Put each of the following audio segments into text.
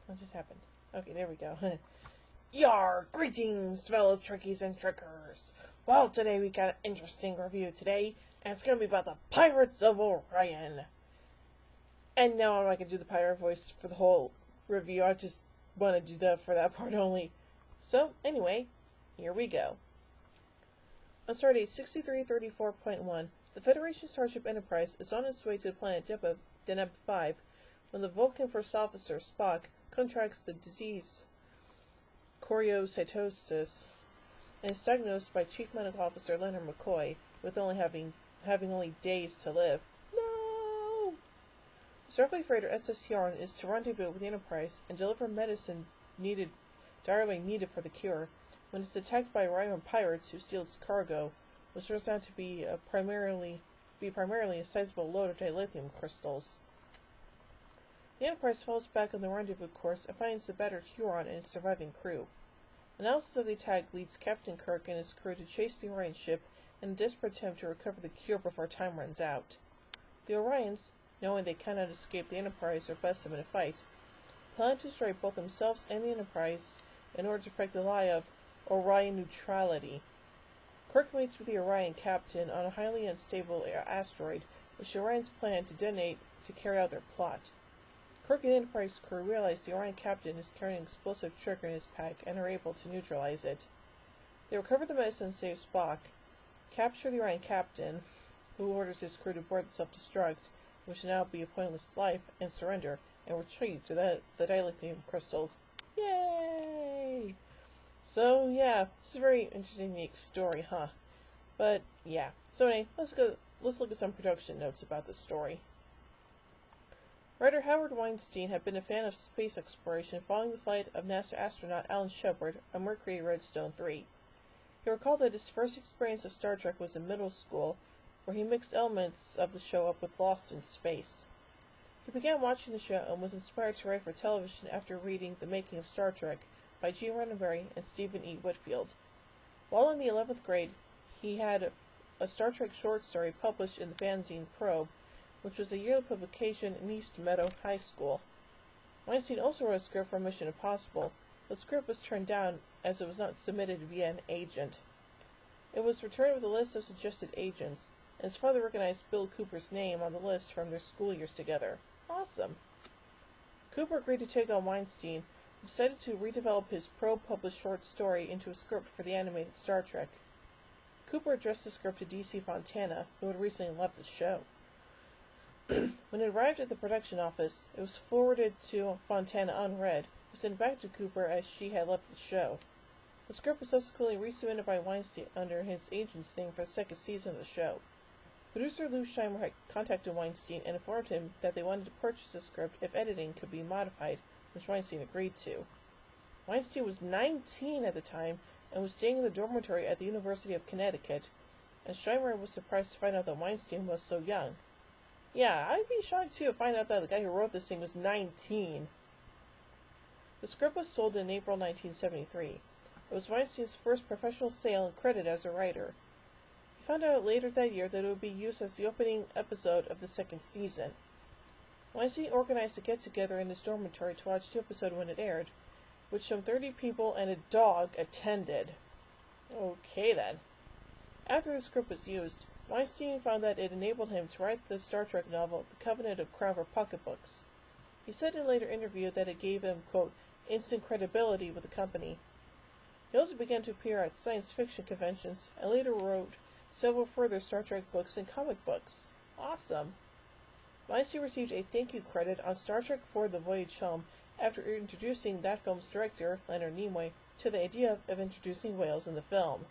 What just happened? Okay, there we go. Yar! Greetings, fellow Trekkies and Trekkers! Well, today we got an interesting review today, and it's gonna be about the Pirates of Orion. And now I'm not gonna do the pirate voice for the whole review, I just want to do that for that part only. So, anyway, here we go. On Stardate 6334.1, the Federation Starship Enterprise is on its way to the planet Deneb 5 when the Vulcan First Officer, Spock, contracts the disease choriocytosis and is diagnosed by Chief Medical Officer Leonard McCoy with only having only days to live. No! The Starfleet freighter SS Yarn is to rendezvous with the Enterprise and deliver medicine direly needed for the cure when it's attacked by Orion pirates who steal its cargo, which turns out to be primarily a sizable load of dilithium crystals. The Enterprise falls back on the rendezvous course and finds the battered Huron and its surviving crew. Analysis of the attack leads Captain Kirk and his crew to chase the Orion ship in a desperate attempt to recover the cure before time runs out. The Orions, knowing they cannot escape the Enterprise or bust them in a fight, plan to destroy both themselves and the Enterprise in order to protect the lie of Orion neutrality. Kirk meets with the Orion captain on a highly unstable asteroid, which the Orions plan to detonate to carry out their plot. Kirk and the Enterprise crew realize the Orion captain is carrying an explosive trigger in his pack and are able to neutralize it. They recover the medicine and save Spock, capture the Orion captain, who orders his crew to board the self-destruct, which will now be a pointless life, and surrender, and retrieve the dilithium crystals. Yay! So, yeah, it's a very interesting, unique story, huh? But, yeah. So anyway, let's look at some production notes about this story. Writer Howard Weinstein had been a fan of space exploration following the flight of NASA astronaut Alan Shepard on Mercury Redstone 3. He recalled that his first experience of Star Trek was in middle school, where he mixed elements of the show up with Lost in Space. He began watching the show and was inspired to write for television after reading The Making of Star Trek by Gene Roddenberry and Stephen E. Whitfield. While in the 11th grade, he had a Star Trek short story published in the fanzine Probe, which was a yearly publication in East Meadow High School. Weinstein also wrote a script for Mission Impossible, but the script was turned down as it was not submitted via an agent. It was returned with a list of suggested agents, and his father recognized Bill Cooper's name on the list from their school years together. Awesome! Cooper agreed to take on Weinstein, who decided to redevelop his Probe-published short story into a script for the animated Star Trek. Cooper addressed the script to D.C. Fontana, who had recently left the show. When it arrived at the production office, it was forwarded to Fontana unread, who sent it back to Cooper as she had left the show. The script was subsequently resubmitted by Weinstein under his agent's name for the second season of the show. Producer Lou Scheimer had contacted Weinstein and informed him that they wanted to purchase the script if editing could be modified, which Weinstein agreed to. Weinstein was 19 at the time and was staying in the dormitory at the University of Connecticut, and Scheimer was surprised to find out that Weinstein was so young. Yeah, I'd be shocked too to find out that the guy who wrote this thing was 19. The script was sold in April 1973. It was Weinstein's first professional sale and credit as a writer. He found out later that year that it would be used as the opening episode of the second season. Weinstein organized a get-together in his dormitory to watch the episode when it aired, which some 30 people and a dog attended. Okay then. After the script was used, Weinstein found that it enabled him to write the Star Trek novel The Covenant of Crown for pocketbooks. He said in a later interview that it gave him, quote, instant credibility with the company. He also began to appear at science fiction conventions and later wrote several further Star Trek books and comic books. Awesome! Weinstein received a thank you credit on Star Trek IV The Voyage Home after introducing that film's director, Leonard Nimoy, to the idea of introducing whales in the film.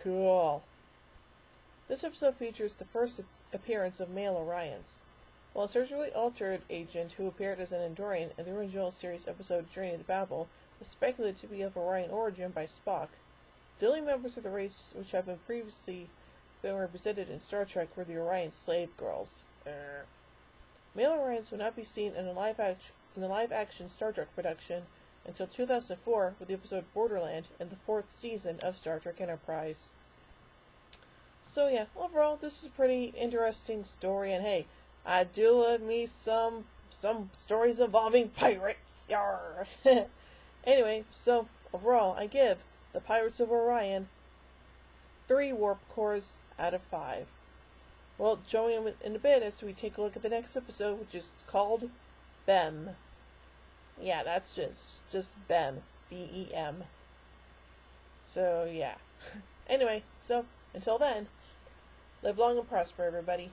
Cool! This episode features the first appearance of male Orions. While a surgically altered agent who appeared as an Andorian in the original series episode Journey to Babel was speculated to be of Orion origin by Spock, the only members of the race which have previously been represented in Star Trek were the Orion slave girls. Male Orions would not be seen in a live-action Star Trek production until 2004 with the episode Borderland in the 4th season of Star Trek Enterprise. So yeah, overall, this is a pretty interesting story, and hey, I do love me some some stories involving pirates. Yarr! Anyway, so overall, I give The Pirates of Orion 3 warp cores out of 5. Well, join me in a bit as we take a look at the next episode, which is called Bem. Yeah, that's just Bem. B-E-M. So, yeah. Anyway, so, until then, live long and prosper, everybody.